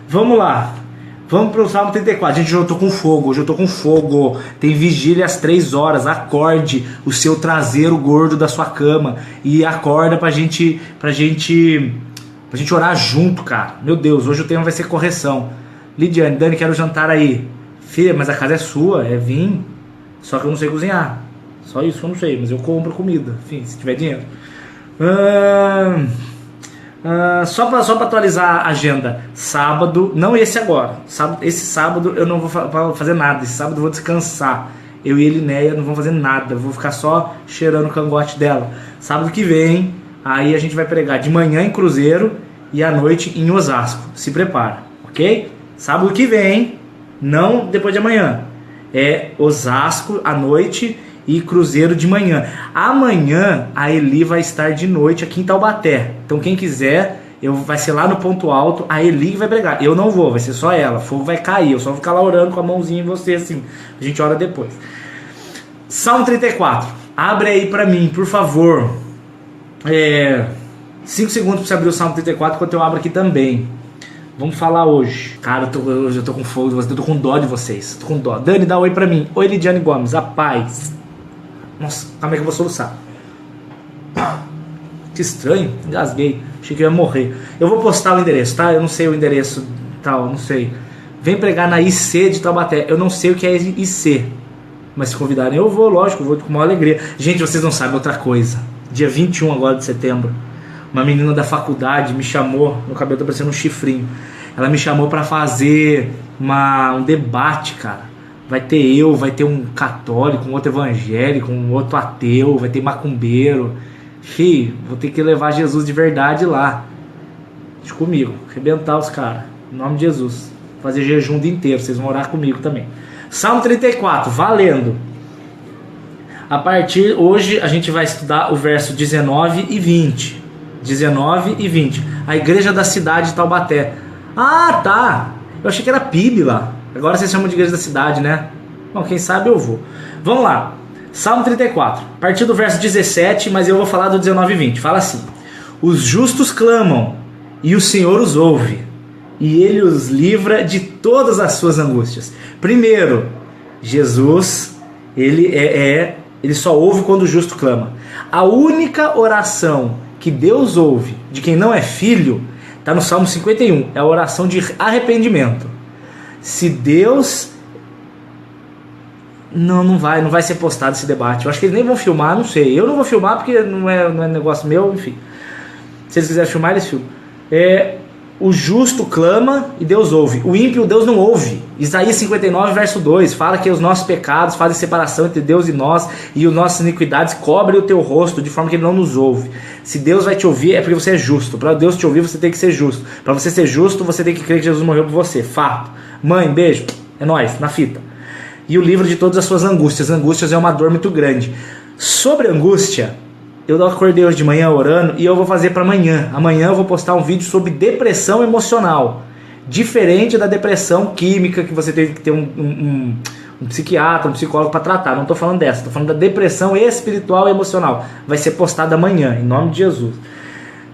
Vamos lá. Vamos pro Salmo 34. Gente, hoje eu tô com fogo. Hoje eu tô com fogo. Tem vigília às 3 horas. Acorde o seu traseiro gordo da sua cama. E acorda pra gente orar junto, cara. Meu Deus, hoje o tema vai ser correção. Lidiane, Dani, quero jantar aí. Filha, mas a casa é sua, é vinho. Só que eu não sei cozinhar. Só isso eu não sei, mas eu compro comida. Enfim, se tiver dinheiro. Só pra atualizar a agenda. Sábado, não esse agora. Esse sábado eu não vou fazer nada. Esse sábado eu vou descansar. Eu e a Elinéia não vamos fazer nada. Eu vou ficar só cheirando o cangote dela. Sábado que vem, aí a gente vai pregar de manhã em Cruzeiro e à noite em Osasco. Se prepara, ok? Sábado que vem, não depois de amanhã. É Osasco à noite e Cruzeiro de manhã. Amanhã a Eli vai estar de noite aqui em Taubaté. Então quem quiser, vai ser lá no ponto alto. A Eli vai pregar. Eu não vou, vai ser só ela. Fogo vai cair. Eu só vou ficar lá orando com a mãozinha em você assim. A gente ora depois. Salmo 34. Abre aí pra mim, por favor. 5 segundos pra você abrir o Salmo 34 enquanto eu abro aqui também. Vamos falar hoje. Cara, hoje eu tô com fogo, eu tô com dó de vocês. Tô com dó. Dani, dá oi pra mim. Oi, Lidiane Gomes. A paz. Nossa, calma aí que eu vou soluçar. Que estranho, engasguei. Achei que eu ia morrer. Eu vou postar o endereço, tá? Eu não sei o endereço tal, não sei. Vem pregar na IC de Taubaté. Eu não sei o que é IC. Mas se convidarem eu vou, lógico, vou com maior alegria. Gente, vocês não sabem outra coisa. Dia 21 agora de setembro. Uma menina da faculdade me chamou. Meu cabelo tá parecendo um chifrinho. Ela me chamou pra fazer um debate, cara. Vai ter um católico, um outro evangélico, um outro ateu, vai ter macumbeiro. Fih, vou ter que levar Jesus de verdade lá. Deixa comigo, arrebentar os caras. Em nome de Jesus. Fazer jejum o dia inteiro, vocês vão orar comigo também. Salmo 34, valendo. Hoje a gente vai estudar o verso 19 e 20. 19 e 20. A igreja da cidade de Taubaté. Ah, tá. Eu achei que era PIB lá. Agora vocês chamam de igreja da cidade, né? Bom, quem sabe eu vou. Vamos lá. Salmo 34. A partir do verso 17, mas eu vou falar do 19 e 20. Fala assim: os justos clamam, e o Senhor os ouve, e Ele os livra de todas as suas angústias. Primeiro, Jesus, Ele só ouve quando o justo clama. A única oração que Deus ouve de quem não é filho está no Salmo 51. É a oração de arrependimento. Se Deus... Não vai ser postado esse debate. Eu acho que eles nem vão filmar, não sei. Eu não vou filmar porque não é negócio meu, enfim. Se eles quiserem filmar, eles filmam. O justo clama e Deus ouve. O ímpio, Deus não ouve. Isaías 59, verso 2, fala que os nossos pecados fazem separação entre Deus e nós, e as nossas iniquidades cobrem o teu rosto, de forma que Ele não nos ouve. Se Deus vai te ouvir, é porque você é justo. Para Deus te ouvir, você tem que ser justo. Para você ser justo, você tem que crer que Jesus morreu por você. Fato. Mãe, beijo. É nóis, na fita. E o livro de todas as suas angústias. Angústias é uma dor muito grande. Sobre angústia, eu acordei hoje de manhã orando e eu vou fazer para amanhã. Amanhã eu vou postar um vídeo sobre depressão emocional. Diferente da depressão química, que você tem que ter um psiquiatra, um psicólogo para tratar. Não estou falando dessa, estou falando da depressão espiritual e emocional. Vai ser postada amanhã, em nome de Jesus.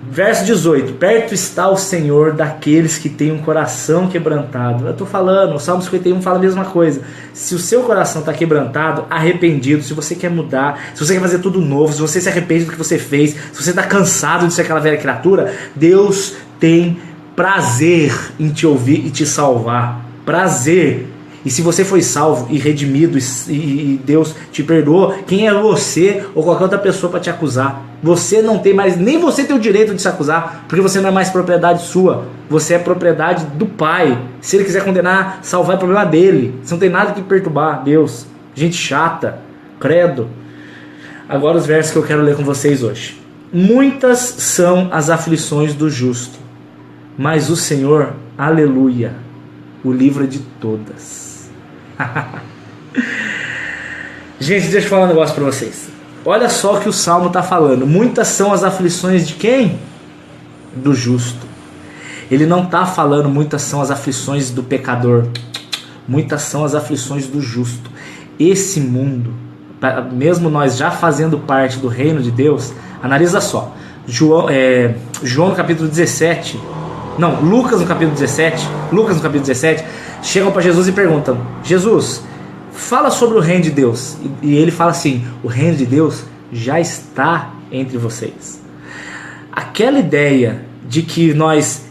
Verso 18: perto está o Senhor daqueles que têm um coração quebrantado. Eu estou falando, o Salmo 51 fala a mesma coisa. Se o seu coração está quebrantado, arrependido, se você quer mudar, se você quer fazer tudo novo, se você se arrepende do que você fez, se você está cansado de ser aquela velha criatura, Deus tem prazer em te ouvir e te salvar. Prazer. E se você foi salvo e redimido e Deus te perdoou, quem é você ou qualquer outra pessoa para te acusar? Você não tem mais, nem você tem o direito de se acusar, porque você não é mais propriedade sua. Você é propriedade do Pai. Se Ele quiser condenar, salvar é problema dele. Você não tem nada que perturbar Deus. Gente chata. Credo. Agora os versos que eu quero ler com vocês hoje. Muitas são as aflições do justo, mas o Senhor, aleluia, o livra de todas. Gente, deixa eu falar um negócio pra vocês. Olha só o que o Salmo está falando. Muitas são as aflições de quem? Do justo. Ele não está falando muitas são as aflições do pecador. Muitas são as aflições do justo. Esse mundo, mesmo nós já fazendo parte do reino de Deus, analisa só. João no capítulo 17, Não, Lucas no capítulo 17, chegam para Jesus e perguntam: Jesus, fala sobre o reino de Deus. E ele fala assim: o reino de Deus já está entre vocês. Aquela ideia de que nós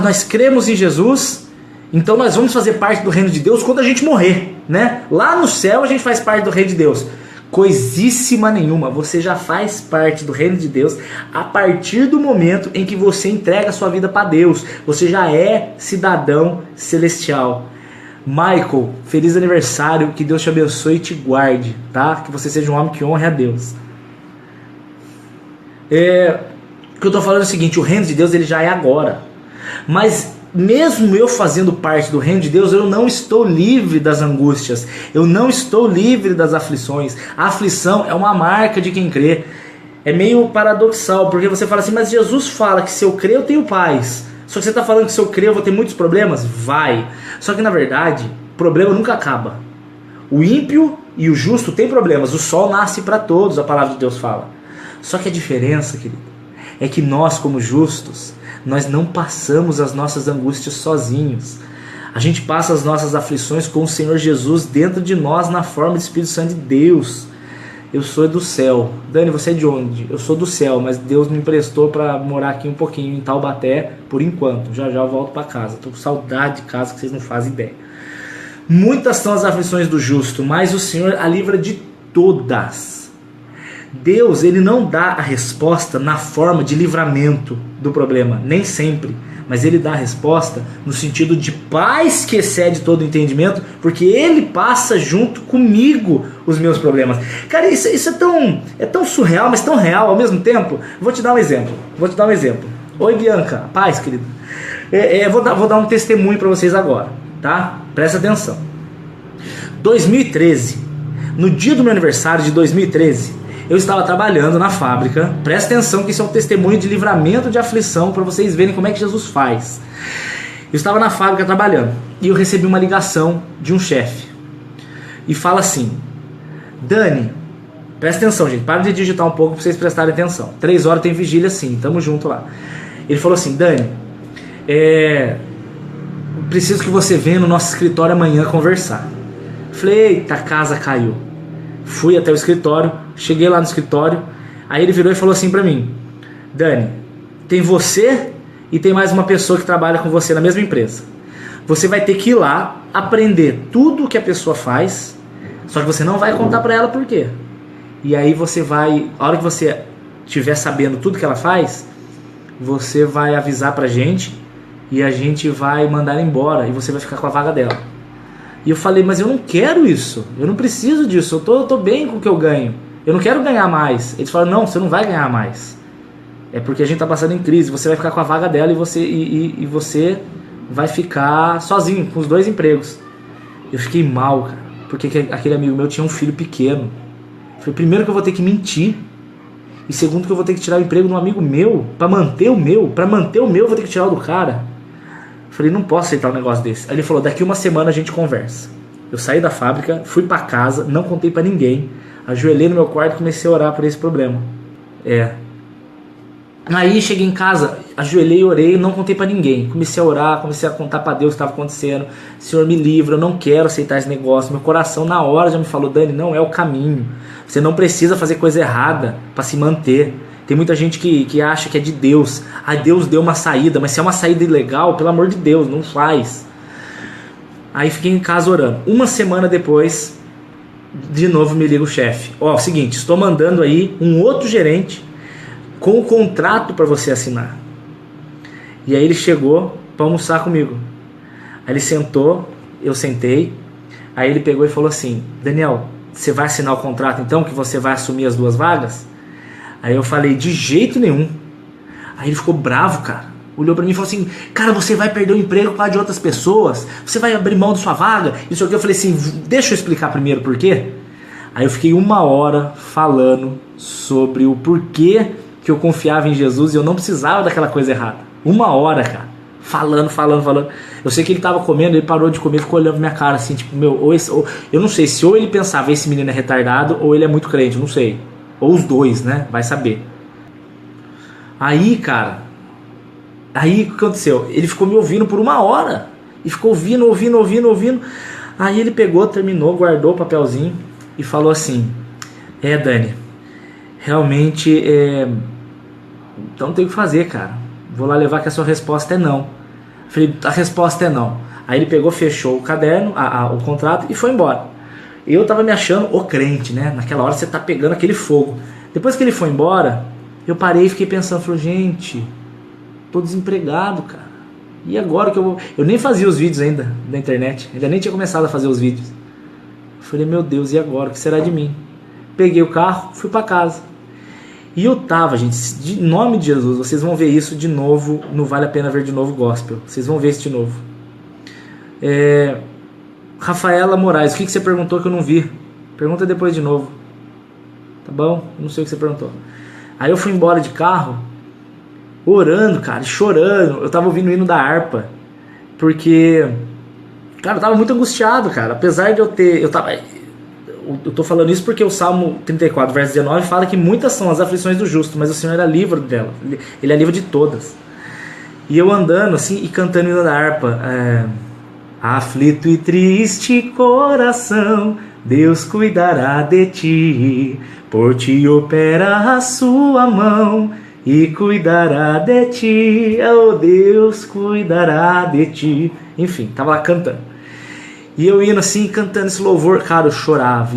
nós cremos em Jesus, então nós vamos fazer parte do reino de Deus quando a gente morrer, né? Lá no céu a gente faz parte do reino de Deus. Coisíssima nenhuma, você já faz parte do reino de Deus a partir do momento em que você entrega a sua vida para Deus. Você já é cidadão celestial. Michael, feliz aniversário, que Deus te abençoe e te guarde, tá? Que você seja um homem que honre a Deus. O que eu estou falando é o seguinte: o reino de Deus ele já é agora, mas mesmo eu fazendo parte do reino de Deus, eu não estou livre das angústias, eu não estou livre das aflições. A aflição é uma marca de quem crê. É meio paradoxal, porque você fala assim: mas Jesus fala que se eu crer eu tenho paz. Só que você está falando que se eu crer eu vou ter muitos problemas? Vai. Só que na verdade, problema nunca acaba. O ímpio e o justo têm problemas, o sol nasce para todos, a palavra de Deus fala. Só que a diferença, querido, é que nós como justos, nós não passamos as nossas angústias sozinhos. A gente passa as nossas aflições com o Senhor Jesus dentro de nós, na forma do Espírito Santo de Deus. Eu sou do céu. Dani, você é de onde? Eu sou do céu, mas Deus me emprestou para morar aqui um pouquinho em Taubaté, por enquanto. Já eu volto para casa. Estou com saudade de casa que vocês não fazem ideia. Muitas são as aflições do justo, mas o Senhor a livra de todas. Deus, ele não dá a resposta na forma de livramento do problema, nem sempre, mas ele dá a resposta no sentido de paz que excede todo o entendimento, porque ele passa junto comigo os meus problemas. Cara, isso é tão surreal, mas tão real ao mesmo tempo. Vou te dar um exemplo. Oi, Bianca, paz, querido. Vou dar um testemunho para vocês agora, tá? Presta atenção. 2013, no dia do meu aniversário de 2013, eu estava trabalhando na fábrica. Presta atenção que isso é um testemunho de livramento de aflição para vocês verem como é que Jesus faz. Eu estava na fábrica trabalhando e eu recebi uma ligação de um chefe e fala assim: Dani, presta atenção, gente, para de digitar um pouco para vocês prestarem atenção. 3 horas tem vigília, sim, tamo junto lá. Ele falou assim: Dani, preciso que você venha no nosso escritório amanhã conversar. Falei: eita, a casa caiu. Fui até o escritório, cheguei lá no escritório, aí ele virou e falou assim pra mim: Dani, tem você e tem mais uma pessoa que trabalha com você na mesma empresa. Você vai ter que ir lá, aprender tudo o que a pessoa faz, só que você não vai contar pra ela por quê. E aí você vai, a hora que você estiver sabendo tudo que ela faz, você vai avisar pra gente e a gente vai mandar ela embora e você vai ficar com a vaga dela. E eu falei: mas eu não quero isso, eu não preciso disso, eu tô bem com o que eu ganho, eu não quero ganhar mais. Eles falaram: não, você não vai ganhar mais, é porque a gente tá passando em crise, você vai ficar com a vaga dela e você vai ficar sozinho, com os 2 empregos. Eu fiquei mal, cara, porque aquele amigo meu tinha um filho pequeno. Falei: primeiro que eu vou ter que mentir, e segundo que eu vou ter que tirar o emprego de um amigo meu, pra manter o meu eu vou ter que tirar o do cara. Falei: não posso aceitar um negócio desse. Aí ele falou: daqui 1 semana a gente conversa. Eu saí da fábrica, fui pra casa, não contei pra ninguém, ajoelhei no meu quarto e comecei a orar por esse problema. Aí cheguei em casa, ajoelhei, orei, não contei pra ninguém. Comecei a orar, comecei a contar pra Deus o que estava acontecendo. Senhor, me livra, eu não quero aceitar esse negócio. Meu coração na hora já me falou: Dani, não é o caminho. Você não precisa fazer coisa errada pra se manter. Tem muita gente que acha que é de Deus. Deus deu uma saída, mas se é uma saída ilegal, pelo amor de Deus, não faz. Aí fiquei em casa orando. 1 semana depois, de novo me liga o chefe: seguinte, estou mandando aí um outro gerente com o contrato para você assinar. E aí ele chegou para almoçar comigo. Aí ele sentou, eu sentei. Aí ele pegou e falou assim: Daniel, você vai assinar o contrato então, que você vai assumir as 2 vagas? Aí eu falei: de jeito nenhum. Aí ele ficou bravo, cara. Olhou pra mim e falou assim: cara, você vai perder o emprego por causa de outras pessoas, você vai abrir mão da sua vaga, isso aqui. Eu falei assim: deixa eu explicar primeiro por quê. Aí eu fiquei 1 hora falando sobre o porquê que eu confiava em Jesus e eu não precisava daquela coisa errada. 1 hora, cara, falando. Eu sei que ele tava comendo, ele parou de comer, ficou olhando pra minha cara assim, tipo, eu não sei se ou ele pensava: esse menino é retardado, ou ele é muito crente, não sei. Ou os 2, né? Vai saber. Aí, cara, Aí o que aconteceu? Ele ficou me ouvindo por 1 hora. E ficou ouvindo. Aí ele pegou, terminou, guardou o papelzinho e falou assim: Dani, realmente então não tem o que fazer, cara. Vou lá levar que a sua resposta é não. Eu falei, a resposta é não. Aí ele pegou, fechou o caderno, o contrato e foi embora. Eu tava me achando o crente, né? Naquela hora você tá pegando aquele fogo. Depois que ele foi embora, eu parei e fiquei pensando, falei, gente, tô desempregado, cara. E agora que eu vou... Eu nem fazia os vídeos ainda na internet, ainda nem tinha começado a fazer os vídeos. Eu falei, meu Deus, e agora? O que será de mim? Peguei o carro, fui pra casa. E eu tava, gente, de nome de Jesus, vocês vão ver isso de novo no Vale a Pena Ver de Novo Gospel. Vocês vão ver isso de novo. Rafaela Moraes, o que você perguntou que eu não vi? Pergunta depois de novo. Tá bom? Eu não sei o que você perguntou. Aí eu fui embora de carro, orando, cara, chorando. Eu tava ouvindo o hino da harpa, porque, cara, eu tava muito angustiado, cara. Apesar de eu tô falando isso porque o Salmo 34, verso 19 fala que muitas são as aflições do justo, mas o Senhor é livre dela. Ele é livre de todas. E eu andando assim e cantando o hino da harpa, aflito e triste coração, Deus cuidará de ti, por ti opera a sua mão e cuidará de ti, oh Deus cuidará de ti. Enfim, tava lá cantando. E eu indo assim, cantando esse louvor, cara, eu chorava.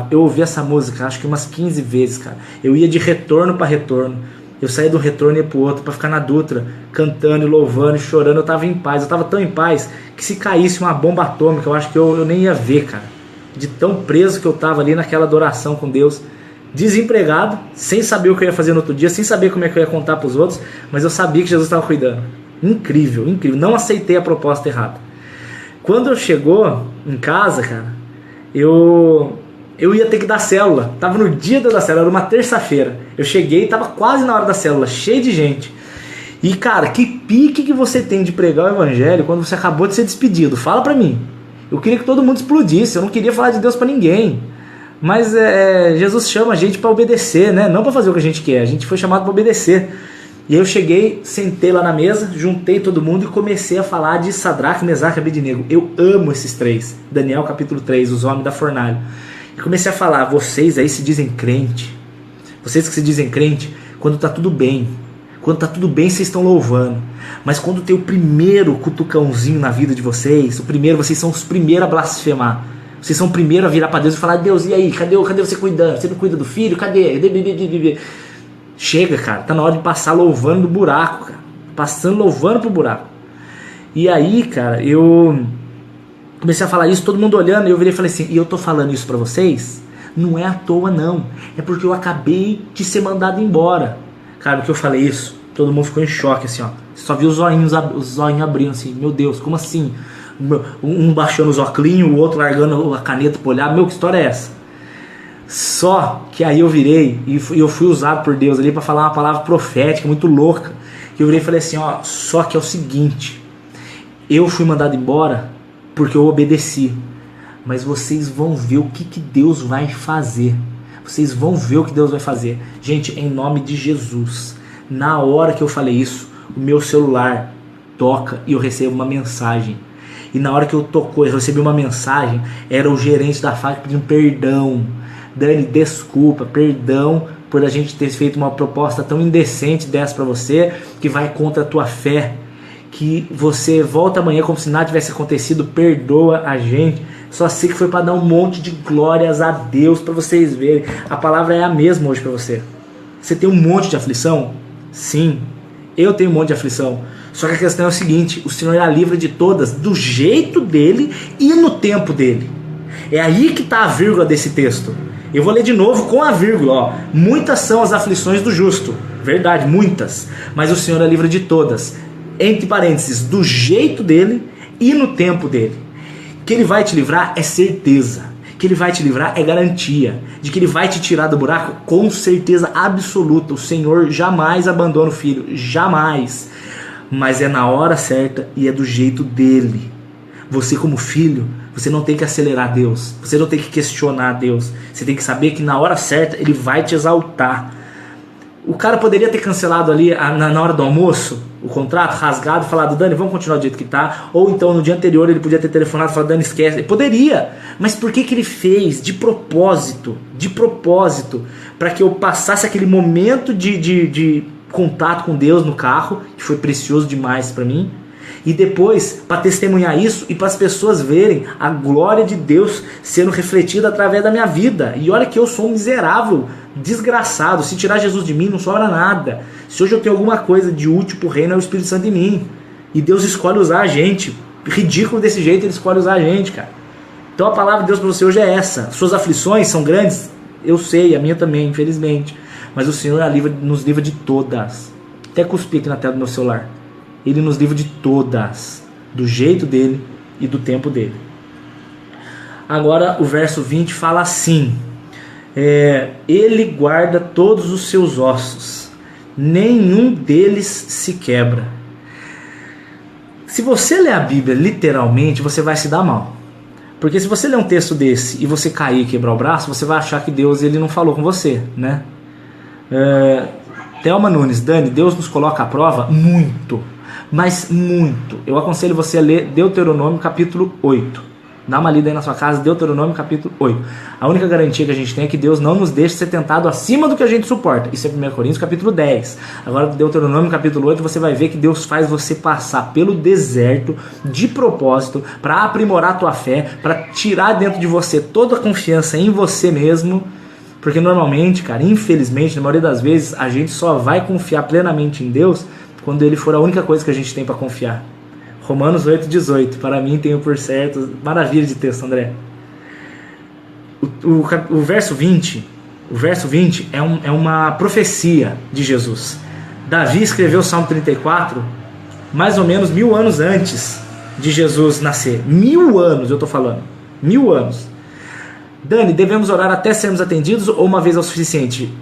Eu ouvi essa música acho que umas 15 vezes, cara. Eu ia de retorno para retorno. Eu saía do retorno e ia pro outro para ficar na Dutra, cantando e louvando e chorando. Eu tava em paz, eu tava tão em paz que se caísse uma bomba atômica, eu acho que eu nem ia ver, cara. De tão preso que eu tava ali naquela adoração com Deus. Desempregado, sem saber o que eu ia fazer no outro dia, sem saber como é que eu ia contar pros outros, mas eu sabia que Jesus estava cuidando. Incrível, incrível. Não aceitei a proposta errada. Quando eu chegou em casa, cara, eu ia ter que dar célula. Tava no dia da célula, era uma terça-feira. Eu cheguei e tava quase na hora da célula, cheio de gente. E, cara, que pique que você tem de pregar o evangelho quando você acabou de ser despedido? Fala pra mim. Eu queria que todo mundo explodisse, eu não queria falar de Deus pra ninguém. Mas Jesus chama a gente pra obedecer, né? Não pra fazer o que a gente quer, a gente foi chamado pra obedecer. E aí eu cheguei, sentei lá na mesa, juntei todo mundo e comecei a falar de Sadraque, Mesaque e Abednego. Eu amo esses três. Daniel capítulo 3, os homens da fornalha. E comecei a falar, vocês aí se dizem crente. Vocês que se dizem crente, quando tá tudo bem. Quando tá tudo bem, vocês estão louvando. Mas quando tem o primeiro cutucãozinho na vida de vocês, vocês são os primeiros a blasfemar. Vocês são os primeiros a virar pra Deus e falar, Deus, e aí? Cadê você cuidando? Você não cuida do filho? Cadê? Chega, cara, tá na hora de passar louvando do buraco, cara. Passando louvando pro buraco. E aí, cara, eu comecei a falar isso, todo mundo olhando, e eu virei e falei assim, e eu tô falando isso pra vocês, não é à toa não, é porque eu acabei de ser mandado embora. Cara, o que eu falei isso, todo mundo ficou em choque, assim, ó. Só vi os zoinhos abrindo, assim, meu Deus, como assim? Um baixando os óculos, o outro largando a caneta pra olhar, meu, que história é essa? Só que aí eu virei e eu fui usado por Deus ali para falar uma palavra profética muito louca. Que eu virei e falei assim, ó, só que é o seguinte, eu fui mandado embora porque eu obedeci, mas vocês vão ver o que Deus vai fazer. Vocês vão ver o que Deus vai fazer. Gente, em nome de Jesus, na hora que eu falei isso, o meu celular toca e eu recebo uma mensagem. E na hora que eu tocou, eu recebi uma mensagem, era o gerente da fábrica pedindo perdão. Dani, desculpa, perdão por a gente ter feito uma proposta tão indecente dessa pra você, que vai contra a tua fé, que você volta amanhã como se nada tivesse acontecido, perdoa a gente. Só sei que foi para dar um monte de glórias a Deus, para vocês verem. A palavra é a mesma hoje para você. Você tem um monte de aflição? Sim, eu tenho um monte de aflição. Só que a questão é o seguinte, o Senhor é livre de todas, do jeito dele e no tempo dele. É aí que está a vírgula desse texto. Eu vou ler de novo com a vírgula, ó. Muitas são as aflições do justo. Verdade, muitas. Mas o Senhor é livre de todas. Entre parênteses, do jeito dele e no tempo dele. Que ele vai te livrar é certeza. Que ele vai te livrar é garantia. De que ele vai te tirar do buraco com certeza absoluta. O Senhor jamais abandona o filho. Jamais. Mas é na hora certa e é do jeito dele. Você como filho, você não tem que acelerar Deus, você não tem que questionar Deus, você tem que saber que na hora certa Ele vai te exaltar. O cara poderia ter cancelado ali na hora do almoço o contrato, rasgado, falado, Dani, vamos continuar do jeito que tá. Ou então no dia anterior ele podia ter telefonado e falado, Dani, esquece. Ele poderia, mas por que ele fez de propósito, para que eu passasse aquele momento de contato com Deus no carro, que foi precioso demais para mim, e depois para testemunhar isso e para as pessoas verem a glória de Deus sendo refletida através da minha vida. E olha que eu sou um miserável, desgraçado. Se tirar Jesus de mim não sobra nada. Se hoje eu tenho alguma coisa de útil pro reino, é o Espírito Santo em mim, e Deus escolhe usar a gente. Ridículo desse jeito, ele escolhe usar a gente, cara. Então a palavra de Deus para você hoje é essa. Suas aflições são grandes, eu sei, a minha também, infelizmente, mas o Senhor nos livra de todas. Até cuspi aqui na tela do meu celular. Ele nos livra de todas, do jeito dele e do tempo dele. Agora o verso 20 fala assim: ele guarda todos os seus ossos, nenhum deles se quebra. Se você ler a Bíblia literalmente, você vai se dar mal. Porque se você ler um texto desse e você cair e quebrar o braço, você vai achar que Deus ele não falou com você, né? Thelma Nunes, Dani, Deus nos coloca à prova muito, mas muito. Eu aconselho você a ler Deuteronômio capítulo 8. Dá uma lida aí na sua casa, Deuteronômio capítulo 8. A única garantia que a gente tem é que Deus não nos deixa ser tentado acima do que a gente suporta. Isso é 1 Coríntios capítulo 10. Agora Deuteronômio capítulo 8, você vai ver que Deus faz você passar pelo deserto de propósito, para aprimorar a tua fé, para tirar dentro de você toda a confiança em você mesmo. Porque normalmente, cara, infelizmente, na maioria das vezes, a gente só vai confiar plenamente em Deus quando Ele for a única coisa que a gente tem para confiar. Romanos 8,18, para mim tenho por certo. Maravilha de texto, André. O verso 20 é uma profecia de Jesus. Davi escreveu o Salmo 34 mais ou menos 1000 anos antes de Jesus nascer. 1000 anos, eu estou falando. 1000 anos. Dani, devemos orar até sermos atendidos ou uma vez é o suficiente?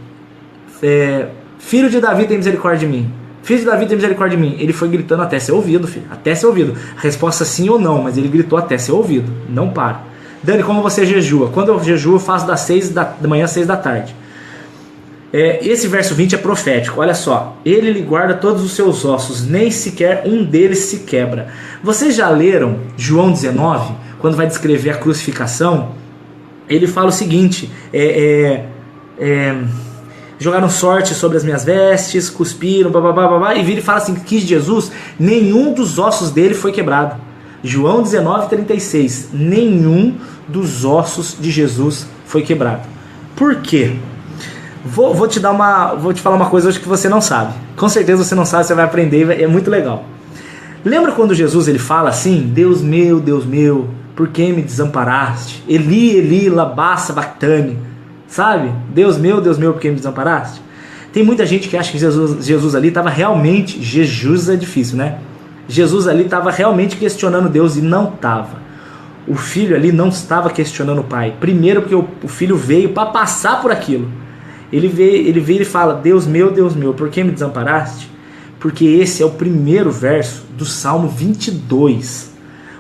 Filho de Davi, tem misericórdia de mim. Filho de Davi, tem misericórdia de mim. Ele foi gritando até ser ouvido, filho. Até ser ouvido. A resposta sim ou não, mas ele gritou até ser ouvido. Não para. Dani, como você jejua? Quando eu jejuo, eu faço das 6 da manhã às 6 da tarde. Esse verso 20 é profético. Olha só. Ele lhe guarda todos os seus ossos, nem sequer um deles se quebra. Vocês já leram João 19? Quando vai descrever a crucificação, ele fala o seguinte: jogaram sorte sobre as minhas vestes, cuspiram, babá, e vira e fala assim, que Jesus, nenhum dos ossos dele foi quebrado. João 19:36, nenhum dos ossos de Jesus foi quebrado. Por quê? Vou te falar uma coisa hoje que você não sabe. Com certeza você não sabe, você vai aprender, é muito legal. Lembra quando Jesus ele fala assim: Deus meu, por que me desamparaste? Eli, Eli, lama sabachthani. Sabe? Deus meu, por que me desamparaste? Tem muita gente que acha que Jesus ali estava realmente... Jesus é difícil, né? Jesus ali estava realmente questionando Deus, e não estava. O filho ali não estava questionando o pai. Primeiro porque o filho veio para passar por aquilo. Ele veio e fala: Deus meu, por que me desamparaste? Porque esse é o primeiro verso do Salmo 22.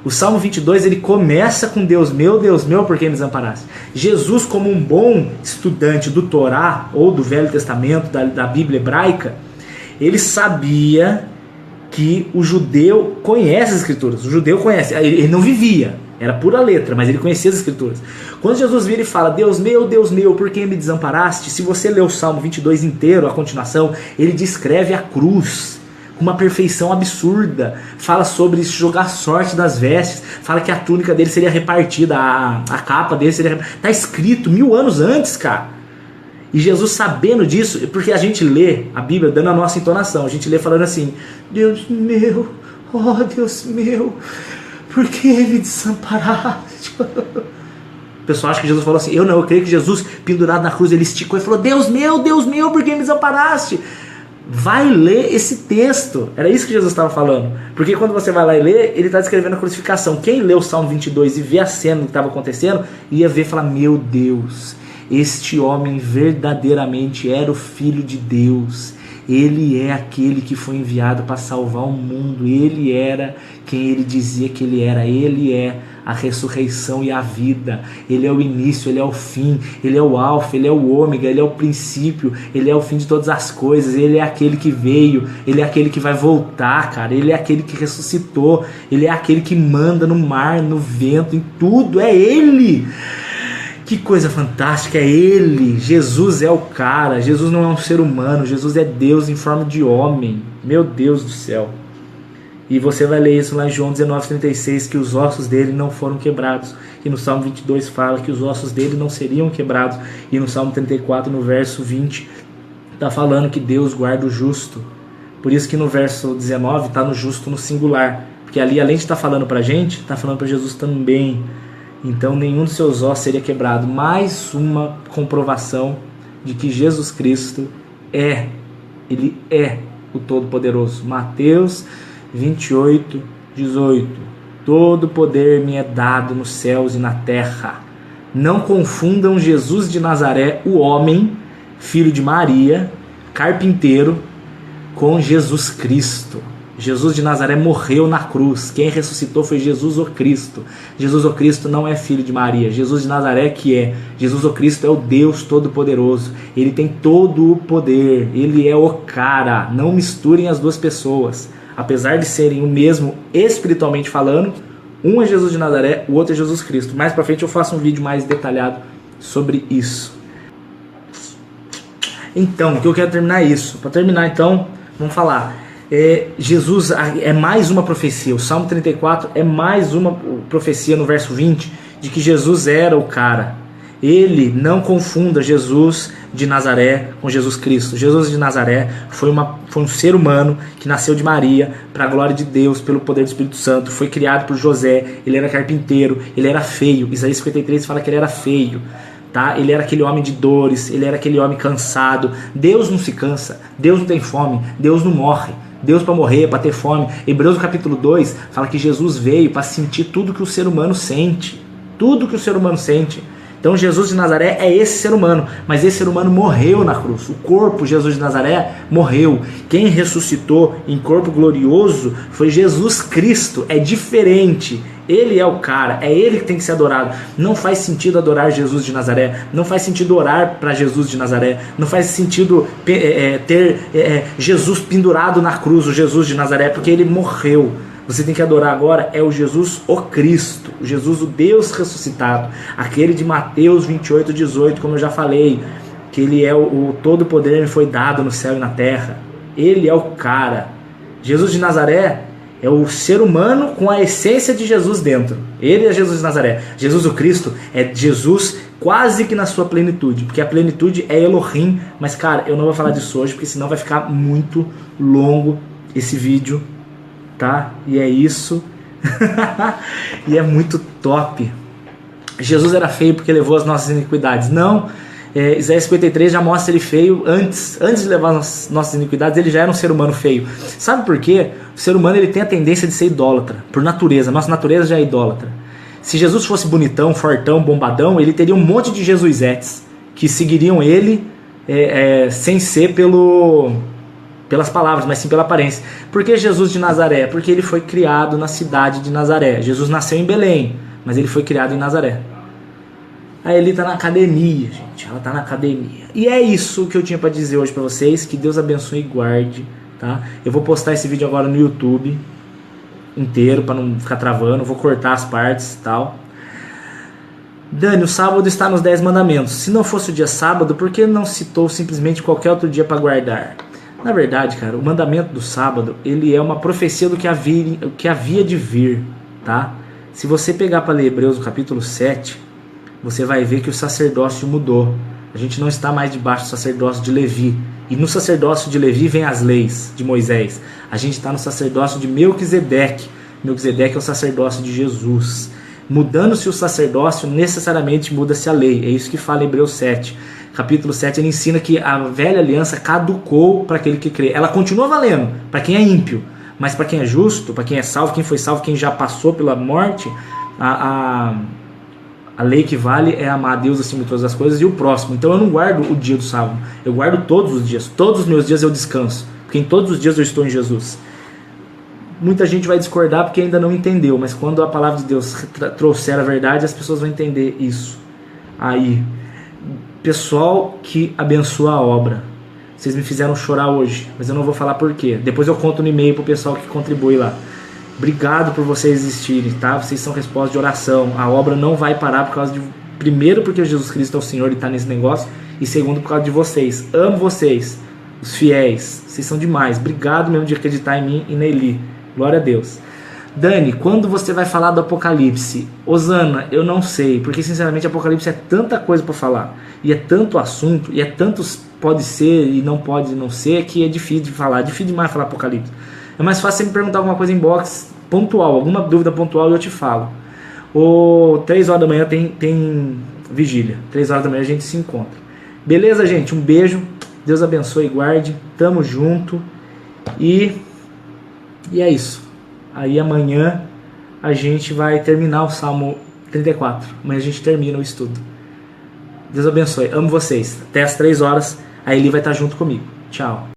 O Salmo 22 ele começa com Deus meu, por que me desamparaste? Jesus, como um bom estudante do Torá, ou do Velho Testamento, da Bíblia hebraica, ele sabia que o judeu conhece as Escrituras. O judeu conhece, ele não vivia, era pura letra, mas ele conhecia as Escrituras. Quando Jesus vira e fala: Deus meu, por que me desamparaste? Se você ler o Salmo 22 inteiro, a continuação, ele descreve a cruz com uma perfeição absurda. Fala sobre jogar sorte das vestes, fala que a túnica dele seria repartida, a capa dele seria repartida. Está escrito 1000 anos antes, cara. E Jesus, sabendo disso, porque a gente lê a Bíblia dando a nossa entonação, a gente lê falando assim: Deus meu, oh Deus meu, por que me desamparaste? O pessoal acha que Jesus falou assim. Eu creio que Jesus, pendurado na cruz, ele esticou e falou: Deus meu, por que me desamparaste? Vai ler esse texto. Era isso que Jesus estava falando. Porque quando você vai lá e lê, ele está descrevendo a crucificação. Quem lê o Salmo 22 e vê a cena que estava acontecendo, ia ver e falar: meu Deus, este homem verdadeiramente era o Filho de Deus. Ele é aquele que foi enviado para salvar o mundo. Ele era quem ele dizia que ele era. Ele é a ressurreição e a vida. Ele é o início, ele é o fim, ele é o alfa, ele é o ômega, ele é o princípio, ele é o fim de todas as coisas. Ele é aquele que veio, ele é aquele que vai voltar, cara. Ele é aquele que ressuscitou, ele é aquele que manda no mar, no vento, em tudo. É ele. Que coisa fantástica, é ele. Jesus é o cara. Jesus não é um ser humano, Jesus é Deus em forma de homem. Meu Deus do céu. E você vai ler isso lá em João 19:36, que os ossos dele não foram quebrados. E no Salmo 22 fala que os ossos dele não seriam quebrados. E no Salmo 34, no verso 20, está falando que Deus guarda o justo. Por isso que no verso 19 está no justo no singular. Porque ali, além de estar falando para a gente, está falando para Jesus também. Então nenhum dos seus ossos seria quebrado. Mais uma comprovação de que Jesus Cristo Ele é o Todo-Poderoso. Mateus 28:18. Todo poder me é dado nos céus e na terra. Não confundam Jesus de Nazaré, o homem, filho de Maria, carpinteiro, com Jesus Cristo. Jesus de Nazaré morreu na cruz. Quem ressuscitou foi Jesus o Cristo. Jesus o Cristo não é filho de Maria. Jesus de Nazaré que é. Jesus o Cristo é o Deus Todo-Poderoso. Ele tem todo o poder. Ele é o cara. Não misturem as duas pessoas. Apesar de serem o mesmo espiritualmente falando, um é Jesus de Nazaré, o outro é Jesus Cristo. Mais pra frente eu faço um vídeo mais detalhado sobre isso. Então, o que eu quero terminar é isso. Para terminar então, vamos falar. Jesus é mais uma profecia. O Salmo 34 é mais uma profecia no verso 20 de que Jesus era o cara. Ele não confunda Jesus de Nazaré com Jesus Cristo. Jesus de Nazaré foi um ser humano que nasceu de Maria para a glória de Deus, pelo poder do Espírito Santo. Foi criado por José, ele era carpinteiro, ele era feio. Isaías 53 fala que ele era feio. Tá? Ele era aquele homem de dores, ele era aquele homem cansado. Deus não se cansa, Deus não tem fome, Deus não morre. Deus para morrer, para ter fome. Hebreus capítulo 2 fala que Jesus veio para sentir tudo que o ser humano sente. Tudo que o ser humano sente. Então Jesus de Nazaré é esse ser humano, mas esse ser humano morreu na cruz. O corpo Jesus de Nazaré morreu. Quem ressuscitou em corpo glorioso foi Jesus Cristo. É diferente. Ele é o cara, é ele que tem que ser adorado. Não faz sentido adorar Jesus de Nazaré, não faz sentido orar para Jesus de Nazaré, não faz sentido ter Jesus pendurado na cruz, o Jesus de Nazaré, porque ele morreu. Você tem que adorar agora é o Jesus o Cristo, o Jesus o Deus ressuscitado, aquele de Mateus 28:18, como eu já falei, que ele é o todo poder me foi dado no céu e na terra. Ele é o cara. Jesus de Nazaré é o ser humano com a essência de Jesus dentro. Ele é Jesus de Nazaré. Jesus o Cristo é Jesus quase que na sua plenitude, porque a plenitude é Elohim. Mas cara, eu não vou falar disso hoje, porque senão vai ficar muito longo esse vídeo, tá? E é isso. E é muito top. Jesus era feio porque levou as nossas iniquidades. Não. Isaías 53 já mostra ele feio antes de levar as nossas iniquidades. Ele já era um ser humano feio. Sabe por quê? O ser humano ele tem a tendência de ser idólatra por natureza. Nossa natureza já é idólatra. Se Jesus fosse bonitão, fortão, bombadão, ele teria um monte de Jesusetes que seguiriam ele sem ser pelas palavras, mas sim pela aparência. Por que Jesus de Nazaré? Porque ele foi criado na cidade de Nazaré. Jesus nasceu em Belém, mas ele foi criado em Nazaré. A Eli tá na academia, gente. Ela tá na academia. E é isso que eu tinha para dizer hoje para vocês. Que Deus abençoe e guarde, tá? Eu vou postar esse vídeo agora no YouTube inteiro para não ficar travando. Vou cortar as partes e tal. Dani, o sábado está nos 10 mandamentos. Se não fosse o dia sábado, por que não citou simplesmente qualquer outro dia para guardar? Na verdade, cara, o mandamento do sábado, ele é uma profecia do que havia de vir, tá? Se você pegar para ler Hebreus no capítulo 7, você vai ver que o sacerdócio mudou. A gente não está mais debaixo do sacerdócio de Levi. E no sacerdócio de Levi vem as leis de Moisés. A gente está no sacerdócio de Melquisedeque. Melquisedeque é o sacerdócio de Jesus. Mudando-se o sacerdócio, necessariamente muda-se a lei. É isso que fala Hebreus 7. Capítulo 7, ele ensina que a velha aliança caducou para aquele que crê. Ela continua valendo para quem é ímpio. Mas para quem é justo, para quem é salvo, quem foi salvo, quem já passou pela morte, a A lei que vale é amar a Deus acima de todas as coisas e o próximo. Então eu não guardo o dia do sábado, eu guardo todos os dias. Todos os meus dias eu descanso, porque em todos os dias eu estou em Jesus. Muita gente vai discordar porque ainda não entendeu, mas quando a palavra de Deus trouxer a verdade, as pessoas vão entender isso. Aí, pessoal que abençoa a obra, vocês me fizeram chorar hoje, mas eu não vou falar por quê. Depois eu conto no e-mail pro pessoal que contribui lá. Obrigado por vocês existirem, tá? Vocês são resposta de oração. A obra não vai parar por causa de... Primeiro, porque Jesus Cristo é o Senhor e está nesse negócio. E segundo, por causa de vocês. Amo vocês, os fiéis. Vocês são demais. Obrigado mesmo de acreditar em mim e na Eli. Glória a Deus. Dani, quando você vai falar do Apocalipse? Osana, eu não sei. Porque, sinceramente, Apocalipse é tanta coisa para falar. E é tanto assunto. E é tantos pode ser e não pode não ser, que é difícil de falar. É difícil demais falar Apocalipse. É mais fácil você me perguntar alguma coisa em box pontual, alguma dúvida pontual e eu te falo. Ou 3 horas da manhã tem vigília. 3 horas da manhã a gente se encontra. Beleza, gente? Um beijo. Deus abençoe e guarde. Tamo junto. E é isso. Aí amanhã a gente vai terminar o Salmo 34. Amanhã a gente termina o estudo. Deus abençoe. Amo vocês. Até as 3 horas. A Eli vai estar junto comigo. Tchau.